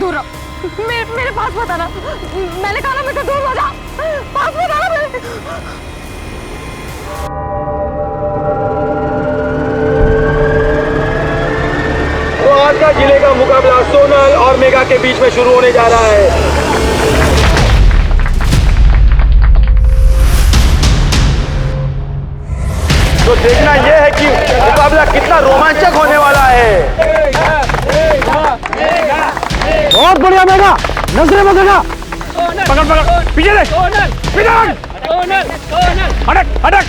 दूर रहो। मेरे पास मत आना। मैंने कहा ना मेरे से दूर हो जा। पास मत आना मेरे। तो आज का जिले का मुकाबला सोनल और मेगा के बीच में शुरू होने जा रहा है। तो देखना यह है कि मुकाबला कितना रोमांचक होने वाला है। बहुत बढ़िया मेगा, नजरे बदलेगा। पकड़ पकड़, पीछे देख, पीछे अटक अटक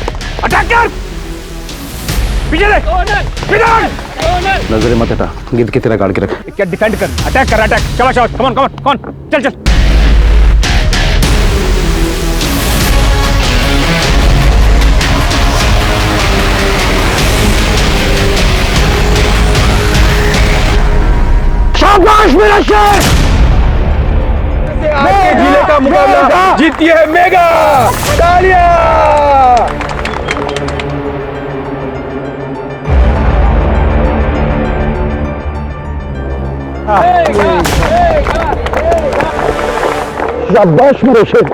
अटैक कर, पीछे देख, पीछे नजरे मत हटा, गिद्ध की तरह गाड़ के रख। क्या डिफेंड कर, अटैक कर, अटैक। शाबाश शाबाश, कम ऑन कम ऑन, कौन चल चल। शाबाश मेरा शेर। आज के जिले का मुकाबला जीती है मेगा। तालियां। शाबाश मेरे शेर।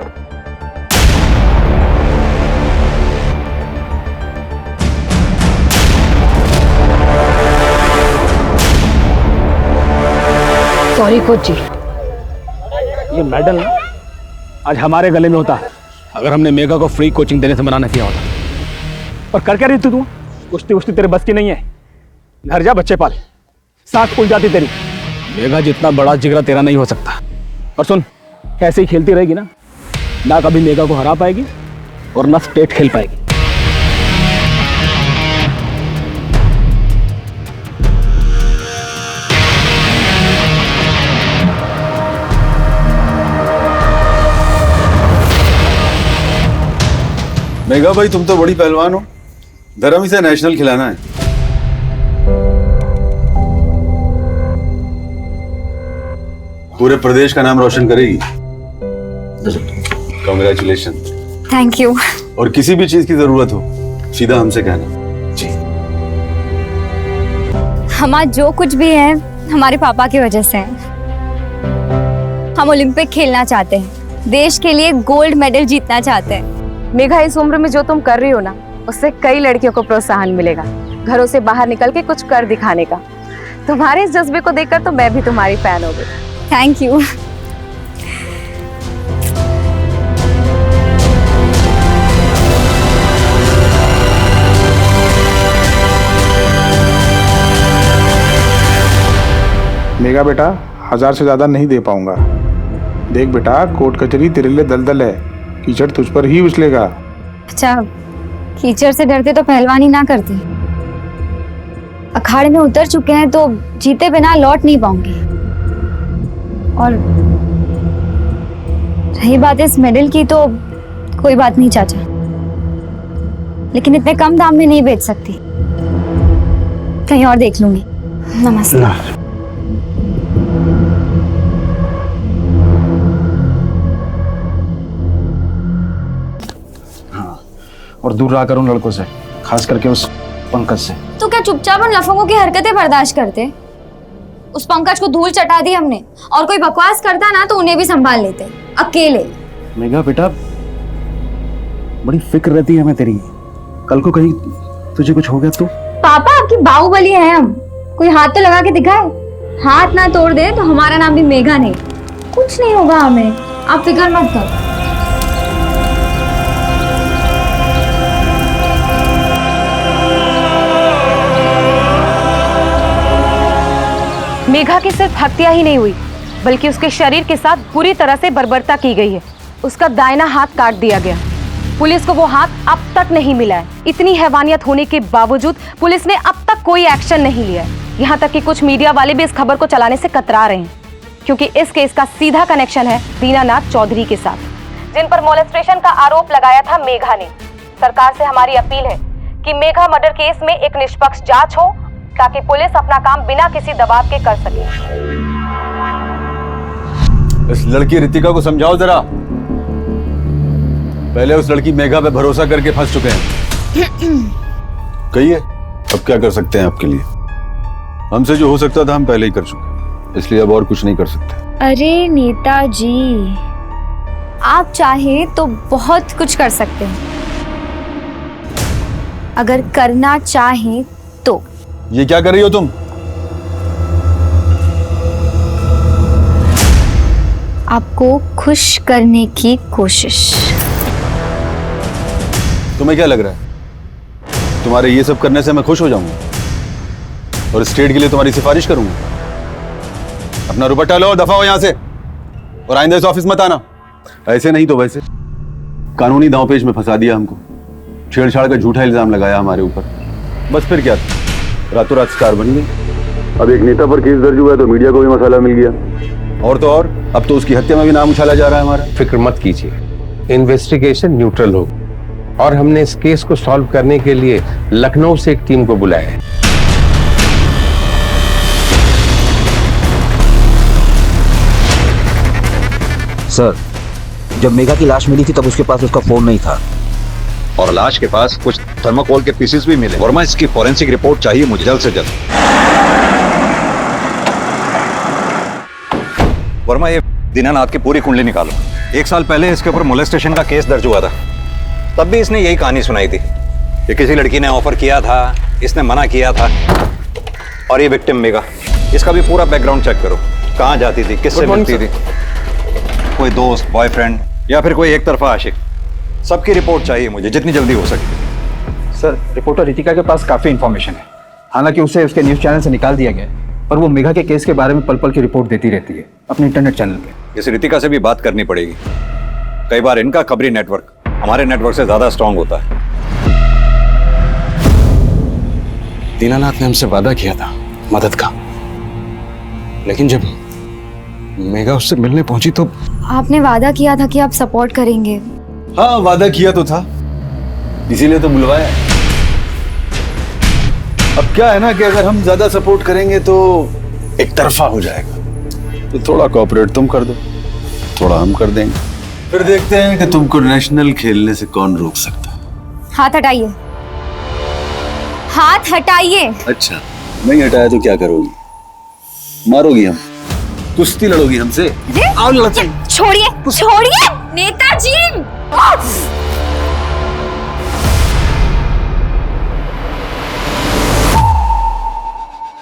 सॉरी कोच जी। ये मेडल ना आज हमारे गले में होता अगर हमने मेगा को फ्री कोचिंग देने से मना न किया होता। और कर क्या रही तू? कुश्ती उश्ती तेरे बस की नहीं है। घर जा, बच्चे पाल, सांस फूल जाती तेरी। मेगा जितना बड़ा जिगरा तेरा नहीं हो सकता। और सुन, ऐसे ही खेलती रहेगी ना कभी मेगा को हरा पाएगी और ना स्टेट खेल पाएगी। मेगा भाई, तुम तो बड़ी पहलवान हो, धर्म इसे नेशनल खिलाना है। पूरे प्रदेश का नाम रोशन करेगी। कांग्रेचुलेशन। Thank you. और किसी भी चीज की जरूरत हो सीधा हमसे कहना। जी। हमारा जो कुछ भी है हमारे पापा की वजह से है। हम ओलंपिक खेलना चाहते हैं, देश के लिए गोल्ड मेडल जीतना चाहते हैं। मेघा, इस उम्र में जो तुम कर रही हो ना, उससे कई लड़कियों को प्रोत्साहन मिलेगा घरों से बाहर निकल के कुछ कर दिखाने का। तुम्हारे इस जज्बे को देखकर तो मैं भी तुम्हारी फैन हो गई। Thank you. मेगा बेटा, 1000 से ज्यादा नहीं दे पाऊंगा। देख बेटा, कोर्ट कचहरी तेरे लिए दलदल है, कीचड़ तुझ पर ही उछलेगा। अच्छा, कीचड़ से डरते तो पहलवानी ना करते। अखाड़े में उतर चुके हैं तो जीते बिना लौट नहीं पाऊंगी। और रही बात इस मेडल की, तो कोई बात नहीं चाचा, लेकिन इतने कम दाम में नहीं बेच सकती, कहीं और देख लूंगी। नमस्ते। और दूर रहा कर उन लड़कों से, खास करके उस पंकज से। तो क्या चुपचाप उन लफंगों की हरकतें बर्दाश्त करते? उस पंकज को धूल चटा दी हमने, और कोई बकवास करता ना तो उन्हें भी संभाल लेते अकेले। मेगा बेटा, बड़ी फिक्र रहती है हमें तेरी, कल को कहीं तुझे कुछ हो गया तो? पापा आपकी बाहुबली है हम, कोई हाथ तो लगा के दिखाए। हाथ ना तोड़ दे तो हमारा नाम भी मेघा नहीं। कुछ नहीं होगा हमें, आप फिक्र मत करो। मेघा की सिर्फ हत्या ही नहीं हुई, बल्कि उसके शरीर के साथ बुरी तरह से बर्बरता की गई है। उसका दाहिना हाथ काट दिया गया। पुलिस को वो हाथ अब तक नहीं मिला है। इतनी हैवानियत होने के बावजूद पुलिस ने अब तक कोई एक्शन नहीं लिया है। यहाँ तक कि कुछ मीडिया वाले भी इस खबर को चलाने से कतरा रहे हैं, क्योंकि इस केस का सीधा कनेक्शन है दीनानाथ चौधरी के साथ, जिन पर मोलेस्टेशन का आरोप लगाया था मेघा ने। सरकार से हमारी अपील है कि मेघा मर्डर केस में एक निष्पक्ष जांच हो, ताकि पुलिस अपना काम बिना किसी दबाव के कर सके। इस लड़की रितिका को समझाओ जरा। पहले उस लड़की मेघा पे भरोसा करके फंस चुके हैं। कहिए, अब क्या कर सकते हैं आपके लिए? हमसे जो हो सकता था हम पहले ही कर चुके। इसलिए अब और कुछ नहीं कर सकते। अरे नेताजी, आप चाहे तो बहुत कुछ कर सकते हैं, अगर करना चाहें तो। ये क्या कर रही हो तुम? आपको खुश करने की कोशिश। तुम्हें क्या लग रहा है तुम्हारे ये सब करने से मैं खुश हो जाऊंगा और स्टेट के लिए तुम्हारी सिफारिश करूंगा? अपना दुपट्टा लो और दफा हो यहां से, और आइंदा इस ऑफिस मत आना। ऐसे नहीं तो वैसे कानूनी दांवपेच में फंसा दिया हमको, छेड़छाड़ का झूठा इल्जाम लगाया हमारे ऊपर। बस फिर क्या था, रातों रात स्टार बन गई। अब एक नेता पर केस दर्ज हुआ है तो मीडिया को भी मसाला मिल गया, और तो और अब तो उसकी हत्या में भी नाम उछाला जा रहा है हमारा। फिक्र मत कीजिए, इन्वेस्टिगेशन न्यूट्रल हो और हमने इस केस को सॉल्व करने के लिए लखनऊ से एक टीम को बुलाया है। सर, जब मेघा की लाश मिली थी तब उसके पास उसका फोन नहीं था, और लाश के पास कुछ थर्माकोल के पीसेस भी मिले। वर्मा, इसकी फॉरेंसिक रिपोर्ट चाहिए मुझे जल्द से जल्द। वर्मा, ये दीनानाथ की पूरी कुंडली निकालो। 1 साल पहले इसके ऊपर मोलेस्टेशन का केस दर्ज हुआ था, तब भी इसने यही कहानी सुनाई थी कि किसी लड़की ने ऑफर किया था, इसने मना किया था। और ये विक्टिम मेघा, इसका भी पूरा बैकग्राउंड चेक करो, कहाँ जाती थी, किससे मिलती थी, कोई दोस्त, बॉयफ्रेंड या फिर कोई एक तरफा आशिक। सबकी रिपोर्ट चाहिए मुझे जितनी जल्दी हो सके। सर, रिपोर्टर रितिका के पास काफी इंफॉर्मेशन है, हालांकि उसे उसके न्यूज चैनल से निकाल दिया गया है, पर वो मेघा के केस के बारे में पल पल की रिपोर्ट देती रहती है अपने इंटरनेट चैनल पे। इस रितिका से भी बात करनी पड़ेगी। कई बार इनका खबरी नेटवर्क हमारे नेटवर्क से ज्यादा स्ट्रांग होता है। दीनानाथ ने हमसे वादा किया था मदद का, लेकिन जब मेघा उससे मिलने पहुंची तो आपने वादा किया था कि आप सपोर्ट करेंगे। हाँ, वादा किया तो था, इसीलिए तो बुलवाया। अब क्या है ना कि अगर हम ज्यादा सपोर्ट करेंगे तो एक तरफा हो जाएगा, तो थोड़ा कोऑपरेट तुम कर दो, थोड़ा हम कर देंगे, फिर देखते हैं कि तुमको नेशनल खेलने से कौन रोक सकता है। हाथ हटाइए, हाथ हटाइए। अच्छा, नहीं हटाया तो क्या करोगी? मारोगी हम, कुश्ती लड़ोगी हमसे? छोड़िए, छोड़िए नेताजी।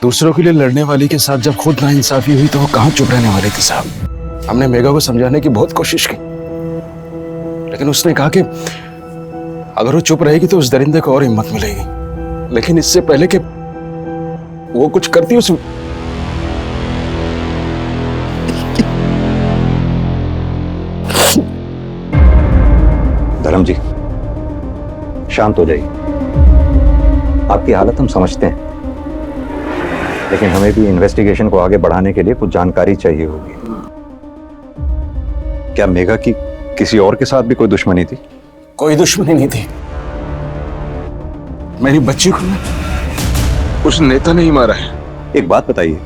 दूसरों के लिए लड़ने वाली के साथ जब खुद नाइंसाफी हुई तो वो कहाँ चुप रहने वाले थे साहब। हमने मेघा को समझाने की बहुत कोशिश की, लेकिन उसने कहा कि अगर वो चुप रहेगी तो उस दरिंदे को और हिम्मत मिलेगी। लेकिन इससे पहले कि वो कुछ करती उस धर्म जी, शांत हो जाइए। आपकी हालत हम समझते हैं, लेकिन हमें भी इन्वेस्टिगेशन को आगे बढ़ाने के लिए कुछ जानकारी चाहिए होगी। क्या मेघा की किसी और के साथ भी कोई दुश्मनी थी? कोई दुश्मनी नहीं थी। मेरी बच्ची को उस नेता ने ही मारा है। एक बात बताइए,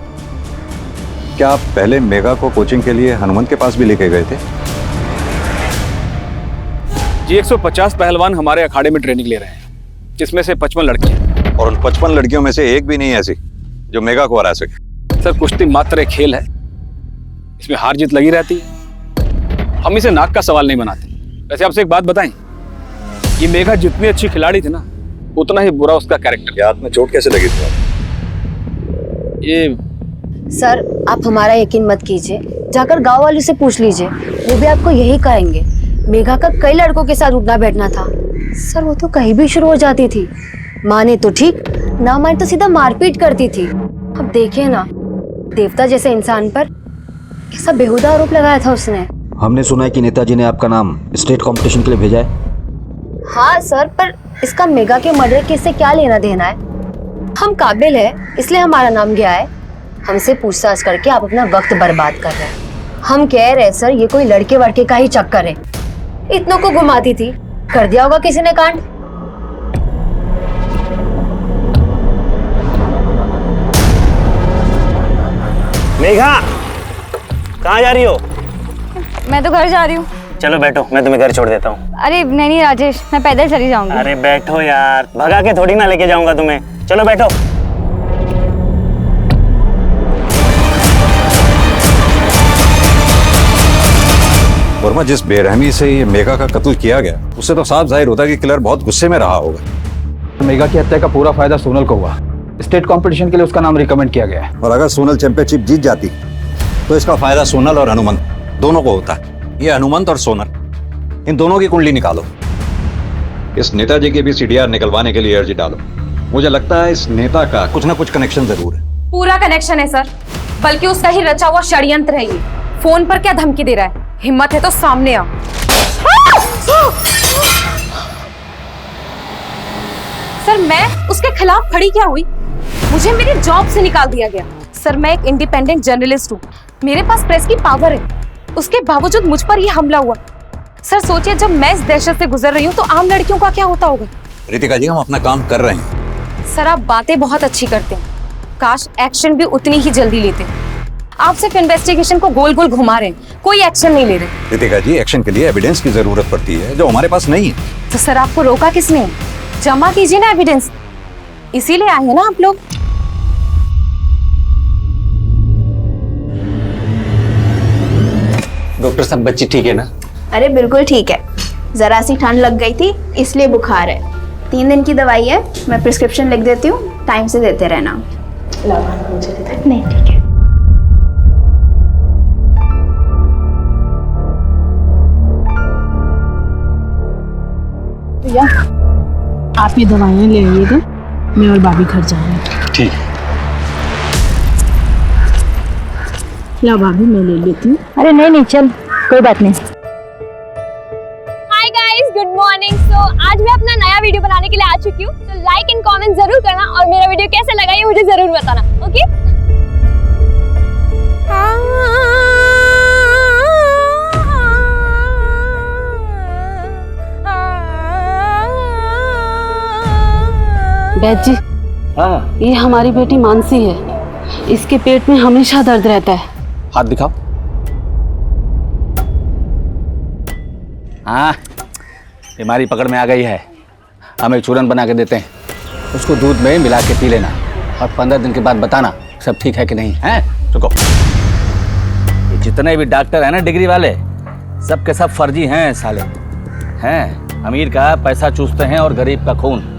क्या आप पहले मेघा को कोचिंग के लिए हनुमंत के पास भी लेके गए थे? जी, 150 पहलवान हमारे अखाड़े में ट्रेनिंग ले रहे हैं, जिसमें से 55 लड़कियां। और उन 55 लड़कियों में से एक भी नहीं ऐसी जो मेघा को हरा सके। सर, कुश्ती मात्र एक खेल है, इसमें हार जीत लगी रहती है। हम इसे नाक का सवाल नहीं बनाते। वैसे आपसे एक बात बताएं, ये मेघा जितनी अच्छी खिलाड़ी थी ना, उतना ही बुरा उसका कैरेक्टर। हाथ में चोट कैसे लगी थी? ये सर, आप हमारा यकीन मत कीजिए, जाकर गांव वालों से पूछ लीजिए, वो भी आपको यही कहेंगे। मेघा का कई लड़कों के साथ उठना बैठना था सर, वो तो कहीं भी शुरू हो जाती थी, माने तो ठीक, ना माने तो सीधा मारपीट करती थी। अब देखिए ना, देवता जैसे इंसान पर कैसा बेहुदा आरोप लगाया था उसने। हमने सुना है कि नेताजी ने आपका नाम स्टेट कंपटीशन के लिए भेजा है। हाँ सर, पर इसका मेघा के मर्डर केस से क्या लेना देना है? हम काबिल है इसलिए हमारा नाम गया है। हमसे पूछताछ करके आप अपना वक्त बर्बाद कर रहे हैं। हम कह रहे हैं सर, ये कोई लड़के वड़के का ही चक्कर है। इतनों को घुमाती थी, कर दिया होगा किसी ने कांड। मेघा, कहाँ जा रही हो? मैं तो घर जा रही हूँ। चलो बैठो, मैं तुम्हें घर छोड़ देता हूँ। अरे नहीं राजेश, मैं पैदल चली जाऊंगी। अरे बैठो यार, भगा के थोड़ी ना लेके जाऊंगा तुम्हें। चलो बैठो। वर्मा, जिस बेरहमी से ये मेघा का कत्ल किया गया उससे तो साफ जाहिर होता है कि किलर बहुत गुस्से में रहा होगा। मेघा की हत्या का पूरा फायदा सोनल को हुआ। स्टेट कंपटीशन के लिए उसका नाम रिकमेंड किया गया है। और अगर सोनल चैंपियनशिप जीत जाती तो इसका फायदा सोनल और हनुमंत दोनों को होता है। ये हनुमंत और सोनल, इन दोनों की कुंडली निकालो। इस नेताजी के भी सीडीआर निकलवाने के लिए अर्जी डालो। मुझे लगता है इस नेता का कुछ ना कुछ कनेक्शन जरूर है। पूरा कनेक्शन है सर, बल्कि उसका ही रचा हुआ षड्यंत्र है ये। फोन पर क्या धमकी दे रहा है? हिम्मत है तो सामने आ। सर मैं उसके खिलाफ खड़ी क्या हुई? मुझे मेरी जॉब से निकाल दिया गया। सर मैं एक इंडिपेंडेंट जर्नलिस्ट हूँ, मेरे पास प्रेस की पावर है, उसके बावजूद मुझ पर यह हमला हुआ। सर सोचिए, जब मैं इस दहशत से गुजर रही हूँ तो आम लड़कियों का क्या होता होगा? रितिका जी, हम अपना काम कर रहे हैं। सर आप बातें बहुत अच्छी करते हैं, काश एक्शन भी उतनी ही जल्दी लेते। आप सिर्फ इन्वेस्टिगेशन को गोल गोल घुमा रहे हैं, कोई एक्शन नहीं ले रहे। रितिका जी, एक्शन के लिए एविडेंस की जरूरत पड़ती है जो हमारे पास नहीं है। तो सर आपको रोका किसने? जमा कीजिए ना एविडेंस, इसीलिए आए हैं ना आप लोग। डॉक्टर साहब, बच्ची ठीक है ना? अरे बिल्कुल ठीक है, जरा सी ठंड लग गई थी इसलिए बुखार है। 3 दिन की दवाई है, मैं प्रिस्क्रिप्शन लिख देती हूँ, टाइम से देते रहना। नहीं ठीक है। भैया आप ये दवाइयाँ ले आइएगा, मैं और भाभी घर जाएंगे। ठीक। ला भाभी मैं ले लेती हूँ। अरे नहीं चल, कोई बात नहीं। Hi guys, good morning. So आज मैं अपना नया वीडियो बनाने के लिए आ चुकी हूँ। तो लाइक एंड कमेंट जरूर करना और मेरा वीडियो कैसे लगा ये मुझे जरूर बताना, ओके? बैद जी, हाँ, ये हमारी बेटी मानसी है, इसके पेट में हमेशा दर्द रहता है। हाथ दिखाओ। हाँ, बीमारी पकड़ में आ गई है। हम एक चूरन बना के देते हैं, उसको दूध में मिला के पी लेना और 15 दिन के बाद बताना सब ठीक है कि नहीं है। रुको, ये जितने भी डॉक्टर हैं ना डिग्री वाले, सब के सब फर्जी हैं साले हैं। अमीर का पैसा चूसते हैं और गरीब का खून।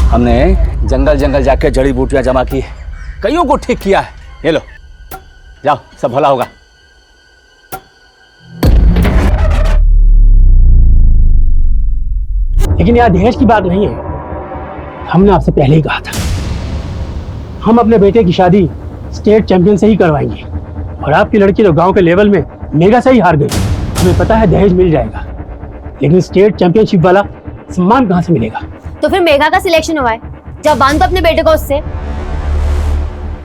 हमने जंगल जंगल जाके जड़ी बूटियां जमा की, कईयों को ठीक किया है। ये लो, जाओ, सब भला होगा। लेकिन यहाँ दहेज की बात नहीं है। हमने आपसे पहले ही कहा था, हम अपने बेटे की शादी स्टेट चैंपियन से ही करवाएंगे। और आपकी लड़की तो गांव के लेवल में मेगा से ही हार गई। हमें पता है दहेज मिल जाएगा, लेकिन स्टेट चैंपियनशिप वाला सम्मान कहाँ से मिलेगा? तो फिर मेघा का सिलेक्शन हुआ है, जब बांध दो अपने बेटे को उससे।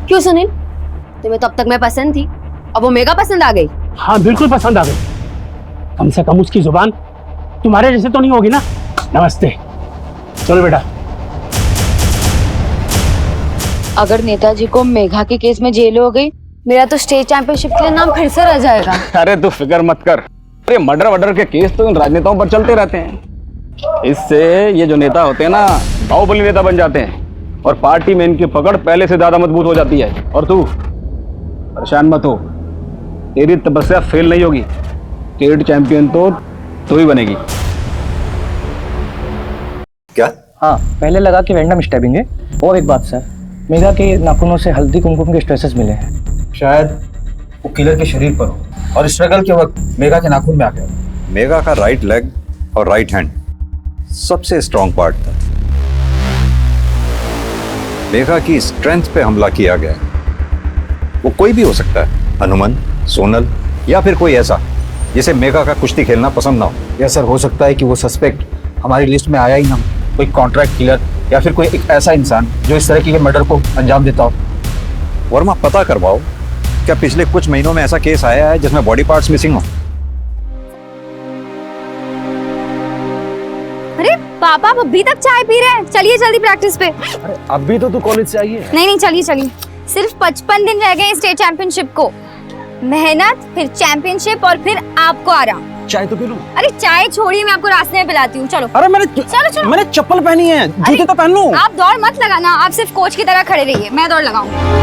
क्यों सुनील, तुम्हें तो अब तक मैं पसंद थी, अब वो मेघा पसंद आ गई? हाँ बिल्कुल पसंद आ गई। कम से कम उसकी जुबान तुम्हारे जैसे तो नहीं होगी ना। नमस्ते, चलो बेटा। अगर नेताजी को मेघा के केस में जेल हो गई, मेरा तो स्टेट चैंपियनशिप के लिए नाम फिर से रह जाएगा। अरे तू फिक्र मत कर, अरे मर्डर के केस तो इन राजनेताओं पर चलते रहते हैं। इससे ये जो नेता होते हैं ना, बाहुबली नेता बन जाते हैं और पार्टी में इनकी पकड़ पहले से ज्यादा मजबूत हो जाती है। और तू परेशान मत हो, तेरी तपस्या फेल नहीं होगी। स्टेट चैंपियन तो तू ही बनेगी। क्या? हाँ, पहले लगा कि रैंडम स्टैबिंग है। और एक बात सर, मेघा के नाखूनों से हल्दी कुमकुम के स्ट्रेसेस मिले हैं। शायद वो किलर के शरीर पर हो और स्ट्रगल के वक्त मेघा के नाखून में आ गया। मेघा का राइट लेग और राइट हैंड सबसे स्ट्रॉन्ग पार्ट था। मेघा की स्ट्रेंथ पे हमला किया गया। वो कोई भी हो सकता है, हनुमंत, सोनल या फिर कोई ऐसा जिसे मेघा का कुश्ती खेलना पसंद ना हो। या सर हो सकता है कि वो सस्पेक्ट हमारी लिस्ट में आया ही ना, कोई कॉन्ट्रैक्ट किलर या फिर कोई एक ऐसा इंसान जो इस तरह के मर्डर को अंजाम देता हो। वर्मा, पता करवाओ, क्या पिछले कुछ महीनों में ऐसा केस आया है जिसमें बॉडी पार्ट्स मिसिंग हो? अरे पापा, आप अभी तक चाय पी रहे हैं? चलिए जल्दी प्रैक्टिस पे। अरे अभी तो तू कॉलेज से आई है। नहीं चलिए, सिर्फ 55 दिन रह गए स्टेट चैंपियनशिप को। मेहनत, फिर चैंपियनशिप और फिर आपको आराम। चाय तो पी लूं। अरे चाय छोड़िए, मैं आपको रास्ते में पिलाती हूँ। चलो। अरे चलो। मैंने चप्पल पहनी है, जूते तो पहन लूं। आप दौड़ मत लगाना, आप सिर्फ कोच की तरह खड़े रहिए, मैं दौड़ लगाऊंगी।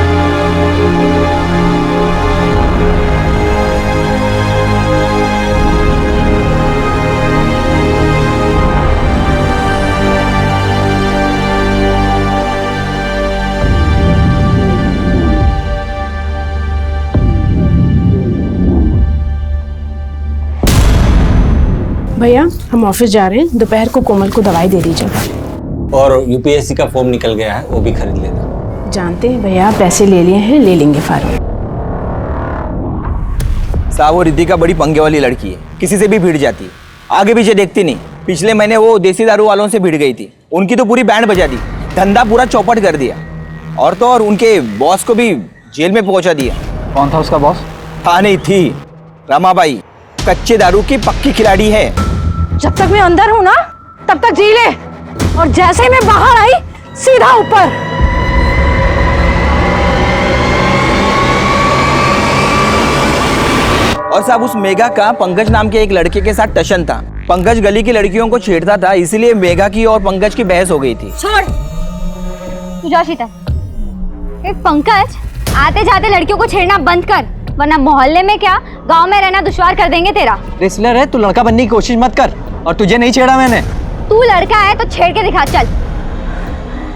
भैया हम ऑफिस जा रहे हैं, दोपहर को कोमल को दवाई दे दीजिएगा। और यूपीएससी का फॉर्म निकल गया है, वो भी खरीद लेना। जानते हैं भैया, पैसे ले लिए हैं, ले लेंगे फार्म। साहब वो रितिका बड़ी पंगे वाली लड़की है, किसी से भी भिड़ जाती है, आगे पीछे देखती नहीं। पिछले महीने वो देसी दारू वालों से भिड़ गई थी, उनकी तो पूरी बैंड बजा दी, धंधा पूरा चौपट कर दिया। और तो और उनके बॉस को भी जेल में पहुंचा दिया। कौन था उसका बॉस? था नहीं थी, रमाबाई कच्चे दारू की पक्की खिलाड़ी है। जब तक मैं अंदर हूं ना तब तक जी ले, और जैसे ही मैं बाहर आई सीधा ऊपर। और साहब उस मेघा का पंकज नाम के एक लड़के के साथ टशन था। पंकज गली की लड़कियों को छेड़ता था, इसीलिए मेघा की और पंकज की बहस हो गई थी। छोड़ तू जा शीतल। पंकज आते जाते लड़कियों को छेड़ना बंद कर, वरना मोहल्ले में क्या गांव में रहना दुश्वार कर देंगे तेरा। रेसलर है तू, लड़का बनने की कोशिश मत कर। और तुझे नहीं छेड़ा मैंने। तू लड़का है तो छेड़ के दिखा, चल।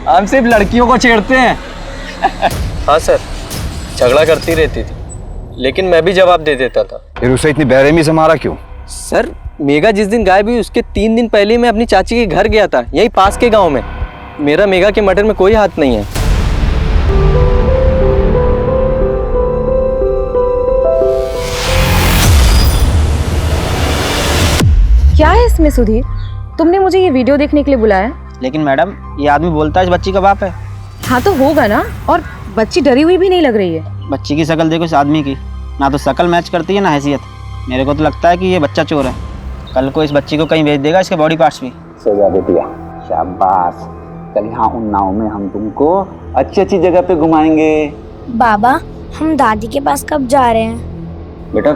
हम सिर्फ लड़कियों को छेड़ते हैं। हाँ सर, झगड़ा करती रहती थी, लेकिन मैं भी जवाब दे देता था। फिर उसे इतनी बेरहमी से मारा क्यों? सर मेघा जिस दिन गायब हुई उसके 3 दिन पहले मैं अपनी चाची के घर गया था, यहीं पास के गांव में। मेरा मेघा के मर्डर में कोई हाथ नहीं है। क्या है इसमें सुधीर? तुमने मुझे ये वीडियो देखने के लिए बुलाया? लेकिन मैडम ये आदमी बोलता है इस बच्ची का बाप है। हाँ तो होगा ना, और बच्ची डरी हुई भी नहीं लग रही है। बच्ची की शक्ल देखो इस आदमी की, ना तो शक्ल मैच करती है ना हैसियत। मेरे को तो लगता है कि ये बच्चा चोर है। कल को इस बच्ची को कहीं भेज देगा, इसके बॉडी पार्ट्स भी। सजा दे दिया, शाबाश। कल यहाँ उन्नाव में हम तुमको अच्छी अच्छी जगह पे घुमाएंगे। बाबा हम दादी के पास कब जा रहे हैं? बेटा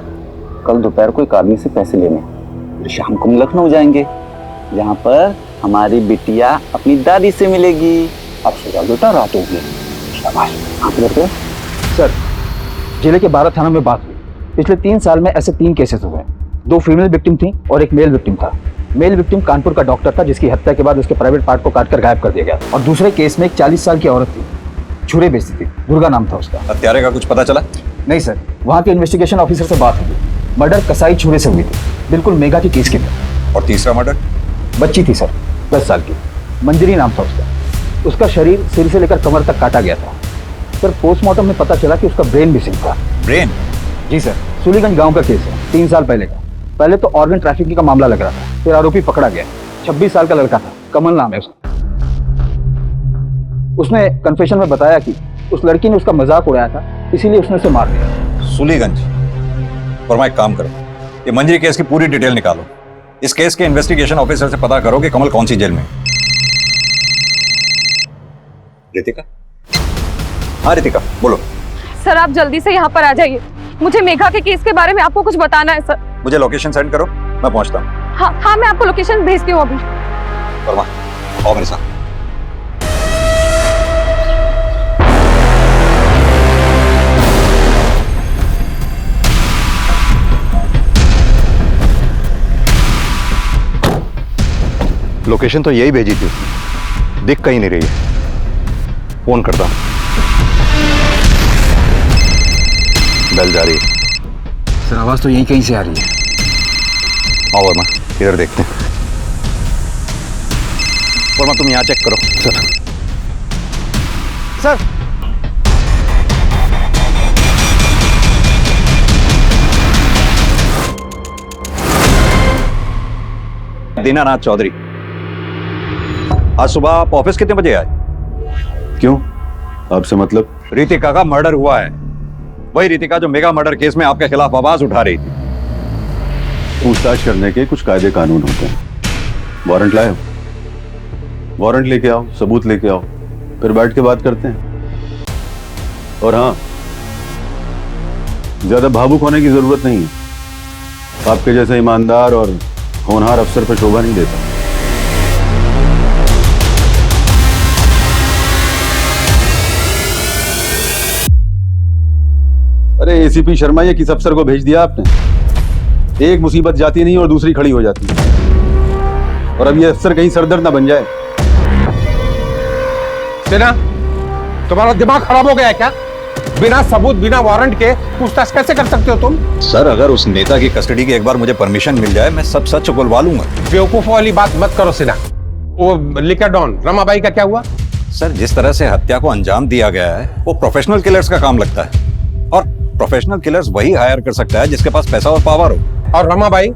कल दोपहर को एक आदमी से पैसे लेने, फिर शाम को हम लखनऊ जाएंगे, जहाँ पर हमारी बिटिया अपनी दादी से मिलेगी। अब सजा बेटा, रात होगी। शाबाश। सर जिले के 12 थानों में बात हुई। पिछले 3 साल में ऐसे 3 केसेस हुए हैं। 2 फीमेल विक्टिम थी और एक मेल विक्टिम था। मेल विक्टिम कानपुर का डॉक्टर था, जिसकी हत्या के बाद उसके प्राइवेट पार्ट को काटकर गायब कर दिया गया। और दूसरे केस में एक 40 साल की औरत थी, छुरे बेचती थी, दुर्गा नाम था उसका। हत्यारे का कुछ पता चला? नहीं सर, वहाँ के इन्वेस्टिगेशन ऑफिसर से बात हुई। मर्डर कसाई छुरे से हुई थी, बिल्कुल मेघा की केस की थी। और तीसरा मर्डर? बच्ची थी सर, 10 साल की, मंजरी नाम था उसका। उसका शरीर सिर से लेकर कमर तक काटा गया था। सर पोस्टमार्टम में पता चला कि उसका ब्रेन मिसिंग था। ब्रेन? जी सर, सुलीगंज गांव का केस है, 3 साल पहले का। पहले तो ऑर्गन ट्रैफिकिंग का मामला लग रहा था, फिर आरोपी पकड़ा गया। 26 साल का लड़का था, कमल नाम है उसका। उसने कन्फेशन में बताया कि उस लड़की ने उसका मजाक उड़ाया था, इसीलिए उसने उसे मार दिया। सुलीगंज? फरमा एक काम करो, ये मंजरी केस की पूरी डिटेल निकालो। इस केस के इन्वेस्टिगेशन ऑफिसर से पता करो कि कमल कौन सी जेल में है। रितिका? हाँ रितिका बोलो। सर आप जल्दी से यहाँ पर आ जाइए, मुझे मेघा के केस के बारे में आपको कुछ बताना है सर। मुझे लोकेशन सेंड करो, मैं पहुंचता हूँ। हाँ मैं आपको लोकेशन भेजती हूँ अभी। वर्मा आओ मेरे साथ। लोकेशन तो यही भेजी थी, दिख कहीं नहीं रही है। फोन करता हूं। बेल जा रही है। सर आवाज तो यहीं कहीं से आ रही है। आओ वर्मा इधर देखते हैं। वर्मा तुम यहाँ चेक करो। सर दीनानाथ चौधरी, आज सुबह आप ऑफिस कितने बजे आए? क्यों, आपसे मतलब? रितिका का मर्डर हुआ है, वही रितिका जो मेगा मर्डर केस में आपके खिलाफ आवाज उठा रही थी। पूछताछ करने के कुछ कायदे कानून होते हैं। वारंट लाए हो? वारंट लेके आओ, सबूत लेके आओ, फिर बैठ के बात करते हैं। और हाँ, ज्यादा भावुक होने की जरूरत नहीं है। आपके जैसे ईमानदार और होनहार अफसर पर शोभा नहीं देता। अरे एसीपी शर्मा, ये किस अफसर को भेज दिया आपने? एक मुसीबत जाती नहीं और दूसरी खड़ी हो जाती है। और अब ये अफसर कहीं सरदर्द ना बन जाए। सेना, तुम्हारा दिमाग खराब हो गया है क्या? बिना सबूत बिना वारंट के पूछताछ कैसे कर सकते हो तुम? सर अगर उस नेता की कस्टडी की एक बार मुझे परमिशन मिल जाए, मैं सब सच उगलवा लूंगा। बेवकूफ वाली बात मत करो सिन्हा। वो लिकर डॉन रमाबाई का क्या हुआ? सर जिस तरह से हत्या को अंजाम दिया गया है वो प्रोफेशनल किलर्स का काम लगता है, और प्रोफेशनल किलर्स वही हायर कर सकता है जिसके पास पैसा और पावर हो। और रमाबाई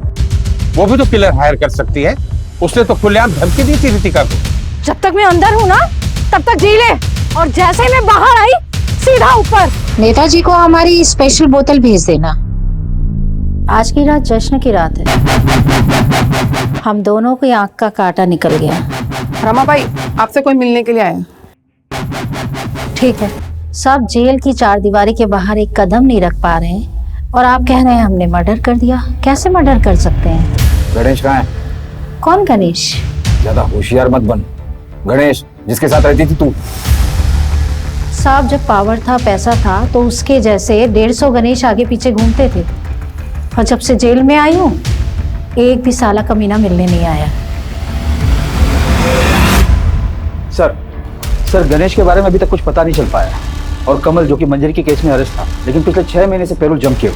वो भी तो किलर हायर कर सकती है, उसने तो खुलेआम धमकी दी थी रितिका को। जब तक मैं अंदर हूँ ना तब तक जी ले, और जैसे ही मैं बाहर आई सीधा ऊपर। नेताजी को हमारी स्पेशल बोतल भेज देना। आज की रात जश्न की रात है। हम दोनों की आंख का कांटा निकल गया। रमाबाई आपसे कोई मिलने के लिए आया। ठीक है, सब जेल की चारदीवारी के बाहर एक कदम नहीं रख पा रहे हैं और आप कह रहे हैं हमने मर्डर कर दिया। कैसे मर्डर कर सकते हैं? गणेश कहाँ है? कौन गणेश? ज्यादा होशियार मत बन। गणेश जिसके साथ रहती थी तू। साहब जब पावर था पैसा था तो उसके जैसे 150 गणेश आगे पीछे घूमते थे, और जब से जेल में आई हूँ एक भी साला कमीना मिलने नहीं आया। सर गणेश के बारे में अभी तक कुछ पता नहीं चल पाया, और कमल जो कि मंजरी के केस में अरेस्ट था लेकिन पिछले 6 महीने से पैरोल जम किए।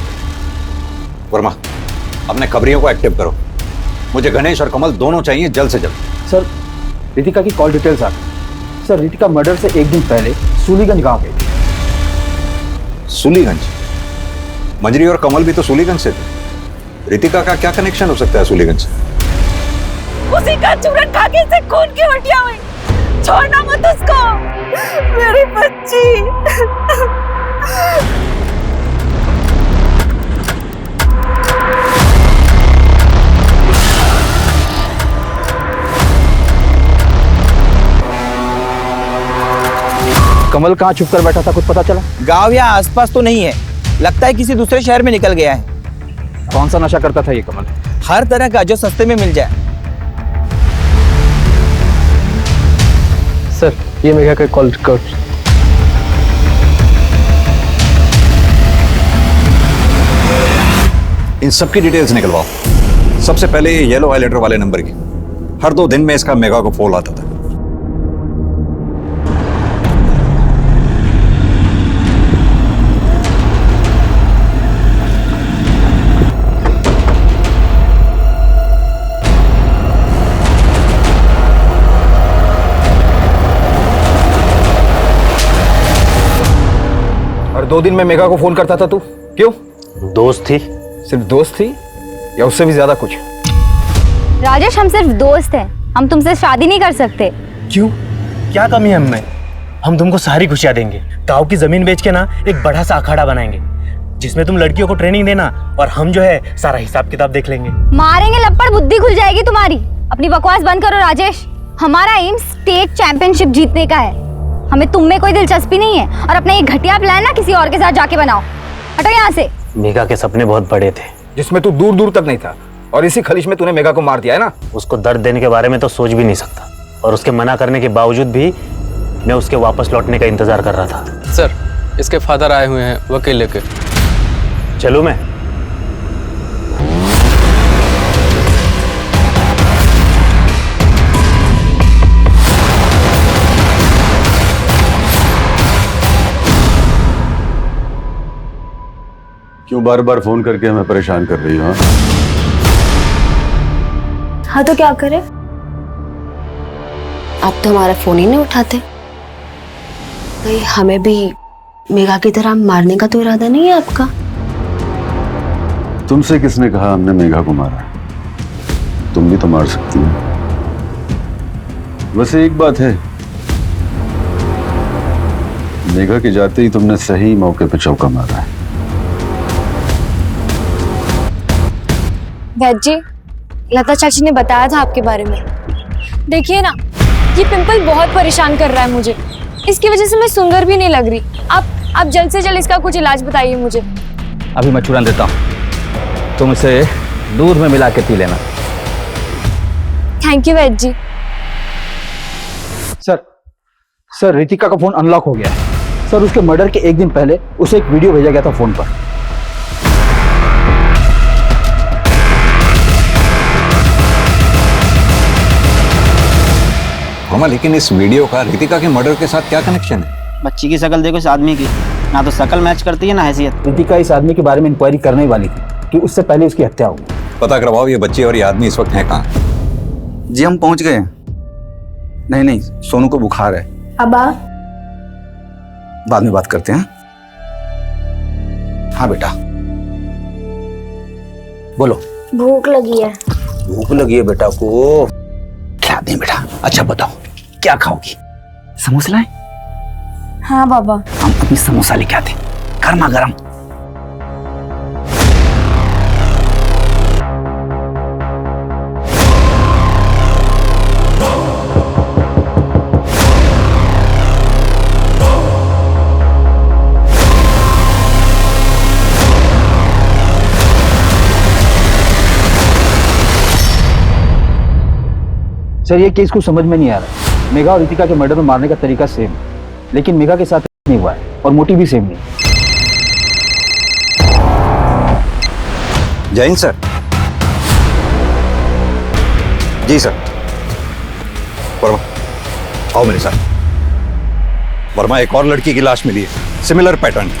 वर्मा अपने खबरियों को एक्टिव करो, मुझे गणेश और कमल दोनों चाहिए जल्द से जल्द। सर रितिका की कॉल डिटेल्स आ गई। सर रितिका मर्डर से एक दिन पहले सूलीगंज गांव गई थी। सूलीगंज? मंजरी और कमल भी तो सूलीगंज से थे, रितिका का क्या कनेक्शन हो सकता है सूलीगंज से? उसी का चूरन खा के इसे खून की उल्टियां हुई। छोड़ना मत उसको, मेरी बच्ची। कमल कहाँ छुप कर बैठा था, कुछ पता चला? गांव या आसपास तो नहीं है, लगता है किसी दूसरे शहर में निकल गया है। कौन सा नशा करता था ये कमल? हर तरह का जो सस्ते में मिल जाए। सर ये मेघा का कॉल रिकॉर्ड। इन सबकी डिटेल्स निकलवाओ, सबसे पहले ये येलो हाइलाइटर वाले नंबर की। हर 2 दिन में इसका मेगा को फोन आता था। और 2 दिन में मेघा को फोन करता था तू, क्यों? दोस्त थी। सिर्फ दोस्त थी या उससे भी ज्यादा कुछ? राजेश हम सिर्फ दोस्त हैं, हम तुमसे शादी नहीं कर सकते। क्यों? क्या कमी है हमें? हम तुमको सारी खुशियां देंगे। गांव की जमीन बेच के ना एक बड़ा सा अखाड़ा बनाएंगे जिसमें तुम लड़कियों को ट्रेनिंग देना और हम जो है सारा हिसाब किताब देख लेंगे। मारेंगे लपड़, बुद्धि खुल जाएगी तुम्हारी। अपनी बकवास बंद करो राजेश। हमारा एम स्टेट चैंपियनशिप जीतने का है, हमें तुम में कोई दिलचस्पी नहीं है। और अपना ये घटिया प्लान ना किसी और के साथ जाके बनाओ। हटो यहाँ से। मेघा के सपने बहुत बड़े थे जिसमें तू दूर दूर तक नहीं था, और इसी खलिश में तूने मेघा को मार दिया है ना। उसको दर्द देने के बारे में तो सोच भी नहीं सकता, और उसके मना करने के बावजूद भी मैं उसके वापस लौटने का इंतजार कर रहा था। सर इसके फादर आए हुए हैं वकील लेके। चलो मैं। क्यों बार बार फोन करके हमें परेशान कर रही हो? हाँ तो क्या करें? आप तो हमारा फोन ही नहीं उठाते। भाई हमें भी मेघा की तरह मारने का तो इरादा नहीं है आपका? तुमसे किसने कहा हमने मेघा को मारा? तुम भी तो मार सकती हो। वैसे एक बात है, मेघा के जाते ही तुमने सही मौके पे चौका मारा है। वैद जी, लता चाची ने बताया था आपके बारे में। देखिए ना, ये पिंपल बहुत परेशान कर रहा है मुझे। इसकी वजह से मैं सुंदर भी नहीं लग रही। आप जल्द से जल्द इसका कुछ इलाज बताइए मुझे। अभी मैं चूरन देता हूँ, तुम इसे दूध में मिला के पी लेना। Thank you Vaid ji. Sir Ritika का फोन अनलॉक हो गया है। सर उसके मर्डर के एक दिन पहले उसे एक वीडियो भेजा गया था फोन पर। लेकिन इस वीडियो का रितिका के मर्डर के साथ क्या कनेक्शन है? बच्ची की शक्ल देखो इस आदमी की। ना तो शकल मैच करती है ना हैसियत। रितिका इस आदमी के बारे में इंक्वायरी करने ही वाली थी कि उससे पहले उसकी हत्या हो गई। पता करवाओ ये बच्चे और ये आदमी इस वक्त हैं कहाँ? जी हम पहुंच गए हैं। नहीं नहीं, सोनू को बुखार है। अब्बा बाद में बात करते हैं। हाँ बेटा बोलो। भूख लगी है। भूख लगी है बेटा को, क्या दें बेटा? अच्छा बताओ क्या खाओगी? समोसा लाएं? हाँ बाबा। हम अपनी समोसा लेके आते, गर्मा गर्म। सर ये केस को समझ में नहीं आ रहा। मेघा और रितिका के मर्डर में मारने का तरीका सेम है, लेकिन मेघा के साथ नहीं हुआ है और मोटिव भी सेम नहीं। जैन सर। जी सर। वर्मा आओ मेरे साथ। वर्मा एक और लड़की की लाश मिली है, similar pattern.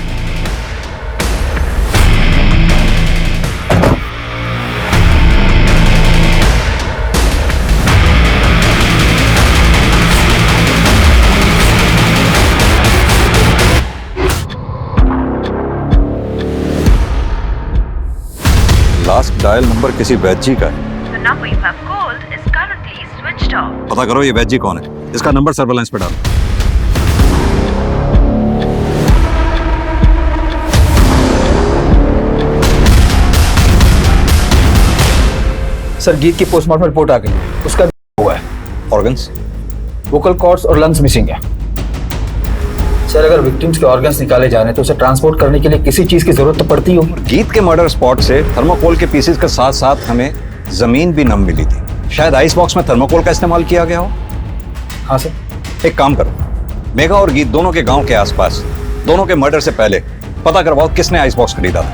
Last dial number किसी वैद्य जी का है। पता करो ये वैद्य जी कौन है, इसका नंबर सर्वेलेंस पे डालो। सर गीत की पोस्टमार्टम रिपोर्ट आ गई है, उसका हुआ है। ऑर्गन्स? वोकल कॉर्ड्स और लंग्स मिसिंग है। सर अगर विक्टिम्स के ऑर्गन्स निकाले जा रहे हैं तो उसे ट्रांसपोर्ट करने के लिए किसी चीज की जरूरत तो पड़ती होगी। गीत के मर्डर स्पॉट से थर्मोकोल के पीसेस के साथ साथ हमें जमीन भी नम मिली थी। शायद आइस बॉक्स में थर्मोकोल का इस्तेमाल किया गया हो। हाँ सर। एक काम करो, मेघा और गीत दोनों के गांव के आसपास, दोनों के मर्डर से पहले पता करवाओ किसने आइस बॉक्स खरीदा था।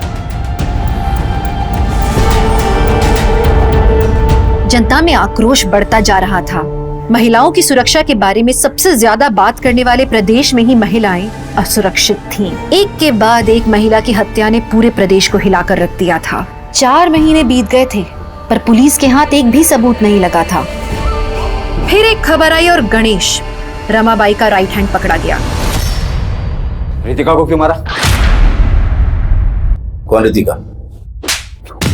जनता में आक्रोश बढ़ता जा रहा था। महिलाओं की सुरक्षा के बारे में सबसे ज्यादा बात करने वाले प्रदेश में ही महिलाएं असुरक्षित थीं। एक के बाद एक महिला की हत्या ने पूरे प्रदेश को हिलाकर रख दिया था। 4 महीने बीत गए थे पर पुलिस के हाथ एक भी सबूत नहीं लगा था। फिर एक खबर आई और गणेश, रमाबाई का राइट हैंड पकड़ा गया। रितिका को क्यों मारा? कौन रितिका?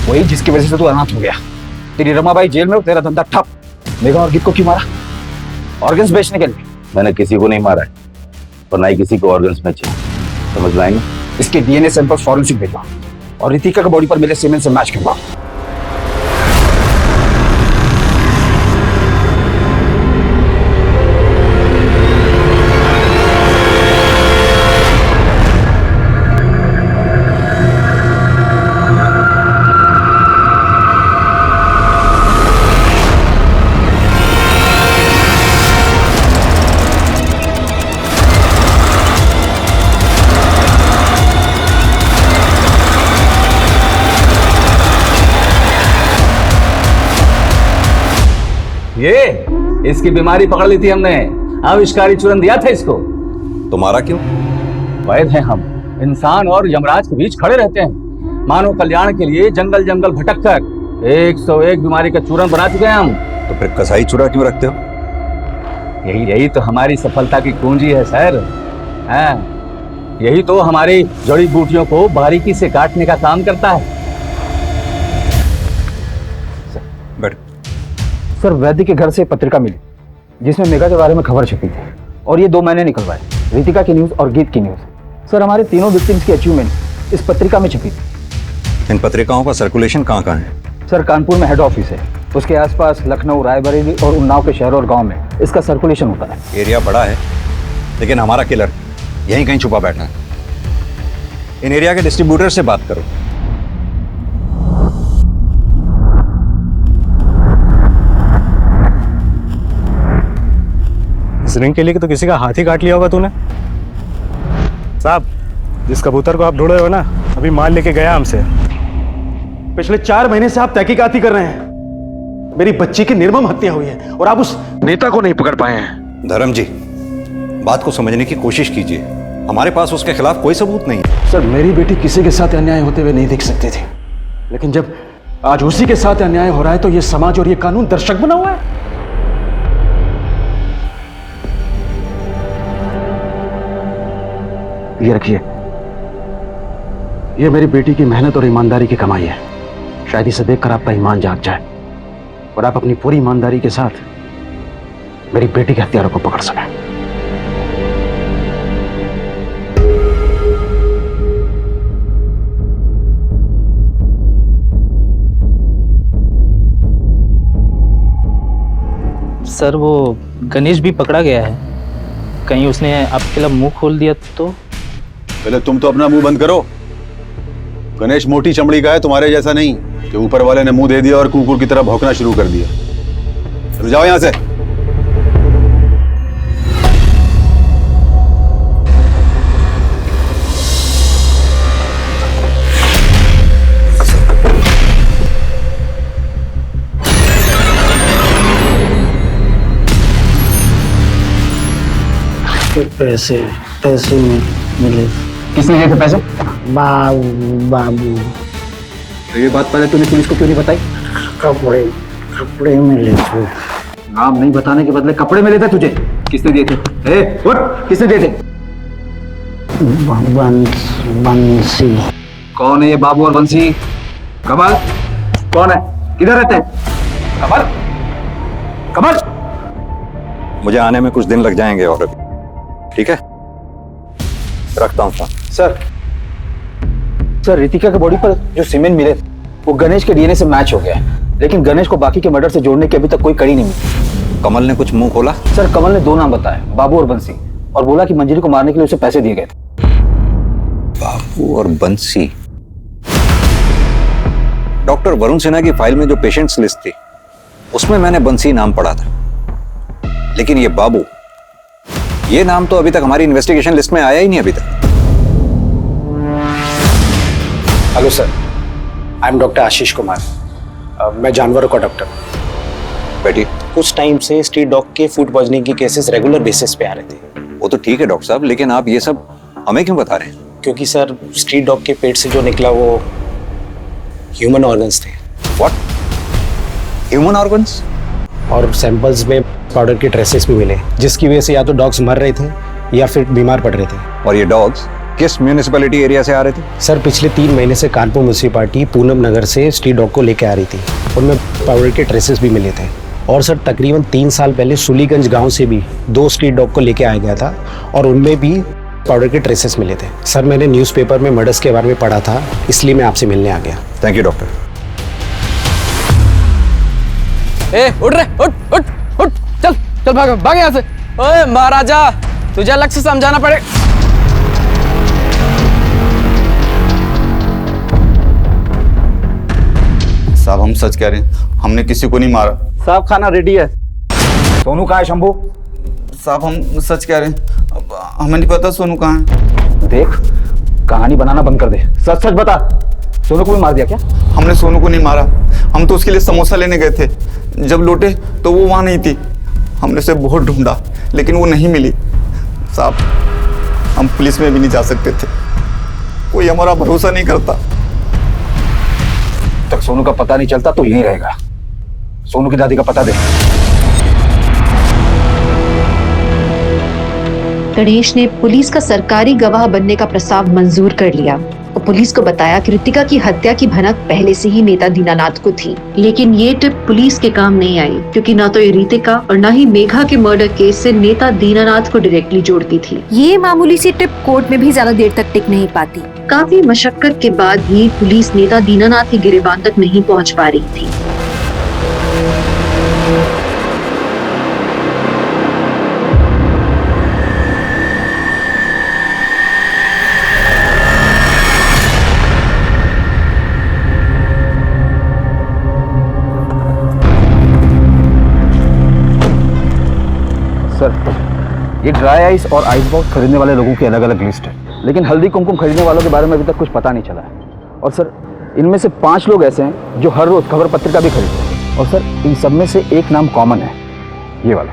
वही जिसकी वजह से तू अनाथ हो गया। तेरी रमाबाई जेल में, तेरा धंधा ठप। मेघा और गीत को क्यों मारा? ऑर्गन्स बेचने के लिए। मैंने किसी को नहीं मारा है और ना ही किसी को ऑर्गन्स बेचे। समझ लाएंगे? इसके डीएनए सैंपल फॉरेंसिक भेजो और रितिका के बॉडी पर मिले सीमेंट से मैच करवाओ। ये इसकी बीमारी पकड़ ली थी हमने, आविष्कारी चूरन दिया था इसको। तुम्हारा क्यों? वैद हैं हम, इंसान और यमराज के बीच खड़े रहते हैं। मानव कल्याण के लिए जंगल जंगल भटक कर 101 बीमारी का चूरन बना चुके हैं हम। तो फिर कसाई चूरा क्यों रखते हो? यही तो हमारी सफलता की कुंजी है सर। हाँ, यही तो हमारी जड़ी बूटियों को बारीकी से काटने का काम करता है। सर वैद्य के घर से पत्रिका मिली जिसमें मेघा के बारे में खबर छपी थी और ये 2 महीने निकलवाए, रितिका की न्यूज और गीत की न्यूज। सर हमारे तीनों विक्टिम्स की अचीवमेंट इस पत्रिका में छपी थी। इन पत्रिकाओं का सर्कुलेशन कहाँ कहाँ है? सर कानपुर में हेड ऑफिस है, उसके आसपास लखनऊ, रायबरेली और उन्नाव के शहरों और गाँव में इसका सर्कुलेशन होता है। एरिया बड़ा है लेकिन हमारा किलर यहीं कहीं छुपा बैठा है। इन एरिया के डिस्ट्रीब्यूटर से बात करो। इस रिंग के लिए तो किसी का हाथ ही काट लिया होगा तूने। साहब, जिस कबूतर को आप ढूंढ रहे हो ना, अभी माल लेके गया हमसे। पिछले 4 महीने से आप तहकीकात ही कर रहे हैं। मेरी बच्ची की निर्मम हत्या हुई है और आप उस नेता को नहीं पकड़ पाए हैं। धर्म जी, बात को समझने की कोशिश कीजिए। हमारे पास उसके खिलाफ कोई सबूत नहीं है। सर मेरी बेटी किसी के साथ अन्याय होते हुए नहीं देख सकती थी, लेकिन जब आज उसी के साथ अन्याय हो रहा है तो ये समाज और ये कानून दर्शक बना हुआ है। ये रखिए, ये मेरी बेटी की मेहनत और ईमानदारी की कमाई है। शायद इसे देखकर आपका ईमान जाग जाए और आप अपनी पूरी ईमानदारी के साथ मेरी बेटी के हत्यारों को पकड़ सकें। सर वो गणेश भी पकड़ा गया है, कहीं उसने आपके खिलाफ मुंह खोल दिया तो? पहले तुम तो अपना मुंह बंद करो। गणेश मोटी चमड़ी का है, तुम्हारे जैसा नहीं कि ऊपर वाले ने मुंह दे दिया और कुकुर की तरह भौंकना शुरू कर दिया। चलो जाओ यहां से। पैसे पैसे मिले। किसने दिए थे पैसे? बाबू। तो ये बात पहले तूने पुलिस को क्यों नहीं बताई? कपड़े मिले थे। नाम नहीं बताने के बदले कपड़े मिले थे तुझे? किसने दिए थे? उठ, किसने दिए थे? बंसी। कौन है ये बाबू और बंसी? कमल कौन है? किधर रहते हैं? कमल कमल। मुझे आने में कुछ दिन लग जाएंगे और ठीक है, रखता हूँ फोन। सर रितिका के बॉडी पर जो सीमेंट मिले वो गणेश के डीएनए से मैच हो गया है, लेकिन गणेश को बाकी के मर्डर से जोड़ने की अभी तक कोई कड़ी नहीं मिली। कमल ने कुछ मुंह खोला? सर कमल ने दो नाम बताए, बाबू और बंसी, और बोला कि मंजरी को मारने के लिए उसे पैसे दिए गए थे। बाबू और बंसी। डॉक्टर वरुण सिन्हा की फाइल में जो पेशेंट्स लिस्ट थी उसमें मैंने बंसी नाम पढ़ा था, लेकिन ये बाबू, ये नाम तो अभी तक हमारी इन्वेस्टिगेशन लिस्ट में आया ही नहीं अभी तक। Hello sir, I am doctor Ashish Kumar. मैं जानवरों का डॉक्टर। बैठिए। कुछ टाइम से स्ट्रीट डॉग के फूड पॉइजनिंग के केसेस रेगुलर बेसिस पे आ रहे थे। वो तो ठीक है डॉक्टर साहब, लेकिन आप ये सब हमें क्यों बता रहे हैं? क्योंकि सर स्ट्रीट डॉग के पेट से जो निकला वो ह्यूमन ऑर्गन्स थे। व्हाट? Human organs? और सैंपल्स में पाउडर के ट्रेसेस भी मिले, जिसकी वजह से या तो डॉग्स मर रहे थे या फिर बीमार पड़ रहे थे। और ये डॉग्स किस म्यूनिसिपैलिटी एरिया से आ रहे थे? सर पिछले 3 महीने से कानपुर म्यूनिसिपैलिटी पूनम नगर से स्ट्रीट डॉग को लेकर आ रही थी, उनमें पाउडर के ट्रेसेस भी मिले थे। और सर तकरीबन 3 साल पहले सुलीगंज गांव से भी 2 स्ट्रीट डॉग को लेकर आया गया था और उनमें भी पाउडर के ट्रेसेस मिले थे। सर मैंने न्यूज़पेपर में मर्डर्स के बारे में पढ़ा था, इसलिए मैं आपसे मिलने आ गया। Thank you doctor. उठ रे, उठ उठ उठ, चल चल भाग यहाँ से। ओए महाराजा, तुझे अलग से समझाना पड़े। साहब हम सच कह रहे हैं, हमने किसी को नहीं मारा। साहब खाना रेडी है। सोनू कहाँ है शंभू? साहब हम सच कह रहे हैं, हमें नहीं पता सोनू कहाँ है। देख कहानी बनाना बंद कर दे, सच सच बता, सोनू को भी मार दिया क्या? हमने सोनू को नहीं मारा, हम तो उसके लिए समोसा लेने गए थे। जब लौटे तो वो वहाँ नहीं थी। हमने उसे बहुत ढूंढा लेकिन वो नहीं मिली। साहब हम पुलिस में भी नहीं जा सकते थे, कोई हमारा भरोसा नहीं करता। तक सोनू का पता नहीं चलता तो यहीं रहेगा। सोनू की दादी का पता दे। गणेश ने पुलिस का सरकारी गवाह बनने का प्रस्ताव मंजूर कर लिया और पुलिस को बताया कि रितिका की हत्या की भनक पहले से ही नेता दीनानाथ को थी। लेकिन ये टिप पुलिस के काम नहीं आई, क्योंकि न तो ये रितिका और न ही मेघा के मर्डर केस से नेता दीनानाथ को डायरेक्टली जोड़ती थी। ये मामूली सी टिप कोर्ट में भी ज्यादा देर तक टिक नहीं पाती। काफी मशक्कत के बाद भी पुलिस नेता दीनानाथ की गिरफ्तार तक नहीं पहुँच पा रही थी। सर ये ड्राई आइस और आइस बॉक्स खरीदने वाले लोगों की अलग अलग लिस्ट है, लेकिन हल्दी कुमकुम खरीदने वालों के बारे में अभी तक कुछ पता नहीं चला है। और सर इनमें से 5 लोग ऐसे हैं जो हर रोज खबर पत्रिका भी खरीदते हैं। और सर इन सब में से एक नाम कॉमन है, ये वाला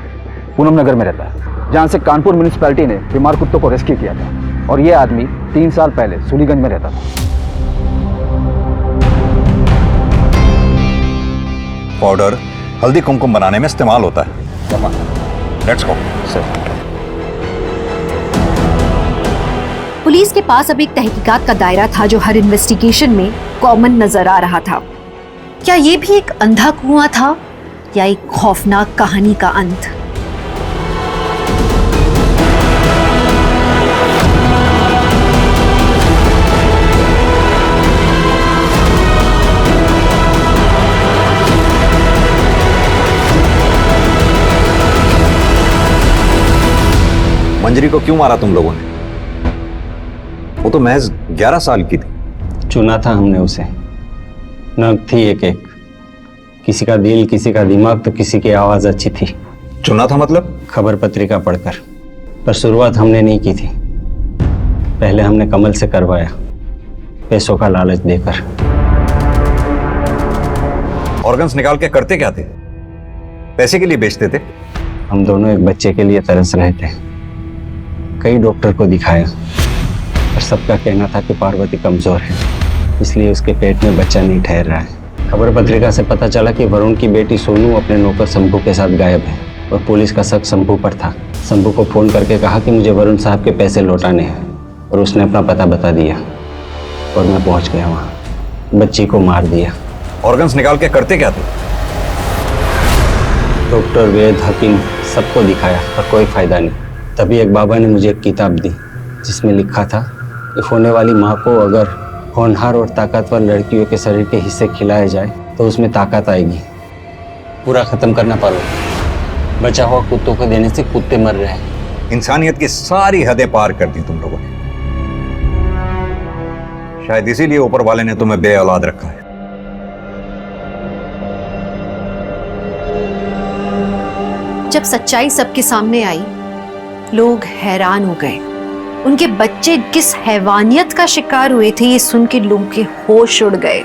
पूनम नगर में रहता है, जहाँ से कानपुर म्यूनिसिपैलिटी ने बीमार कुत्तों को रेस्क्यू किया था। और ये आदमी 3 साल पहले सूलीगंज में रहता था। पाउडर हल्दी कुमकुम बनाने में इस्तेमाल होता है। Let's go sir. पुलिस के पास अब एक तहकीकात का दायरा था जो हर इन्वेस्टिगेशन में कॉमन नजर आ रहा था। क्या ये भी एक अंधा कुआं था या एक खौफनाक कहानी का अंत? मंजरी को क्यों मारा तुम लोगों ने? वो तो महज 11 साल की थी। चुना था हमने उसे, नग थी एक एक, किसी का दिल, किसी का दिमाग, तो किसी की आवाज अच्छी थी। चुना था मतलब? खबर पत्रिका पढ़कर। पर शुरुआत हमने नहीं की थी, पहले हमने कमल से करवाया, पैसों का लालच देकर। ऑर्गन्स निकाल के करते क्या थे? पैसे के लिए बेचते थे? हम दोनों एक बच्चे के लिए तरस रहे थे। कई डॉक्टर को दिखाया, पर सबका कहना था कि पार्वती कमजोर है, इसलिए उसके पेट में बच्चा नहीं ठहर रहा है। खबर पत्रिका से पता चला कि वरुण की बेटी सोनू अपने नौकर शंभू के साथ गायब है और पुलिस का शक शंभू पर था। शंभू को फोन करके कहा कि मुझे वरुण साहब के पैसे लौटाने हैं और उसने अपना पता बता दिया और मैं पहुंच गया वहाँ, बच्ची को मार दिया। ऑर्गन्स निकाल के करते क्या थे? डॉक्टर, वैद, हकीम सबको दिखाया पर कोई फायदा नहीं। तभी एक बाबा ने मुझे एक किताब दी जिसमें लिखा था कि होने वाली माँ को अगर होनहार और ताकतवर लड़कियों के शरीर के हिस्से खिलाए जाए तो उसमें ताकत आएगी। पूरा खत्म करना पारो। बचा हुआ कुत्तों को देने से कुत्ते मर रहे हैं। इंसानियत की सारी हदें पार कर दी तुम लोगों ने। शायद इसीलिए ऊपर वाले ने तुम्हें बे औलाद रखा है। जब सच्चाई सबके सामने आई, लोग हैरान हो गए। उनके बच्चे किस हैवानियत का शिकार हुए थे ये सुन के लोगों के होश उड़ गए।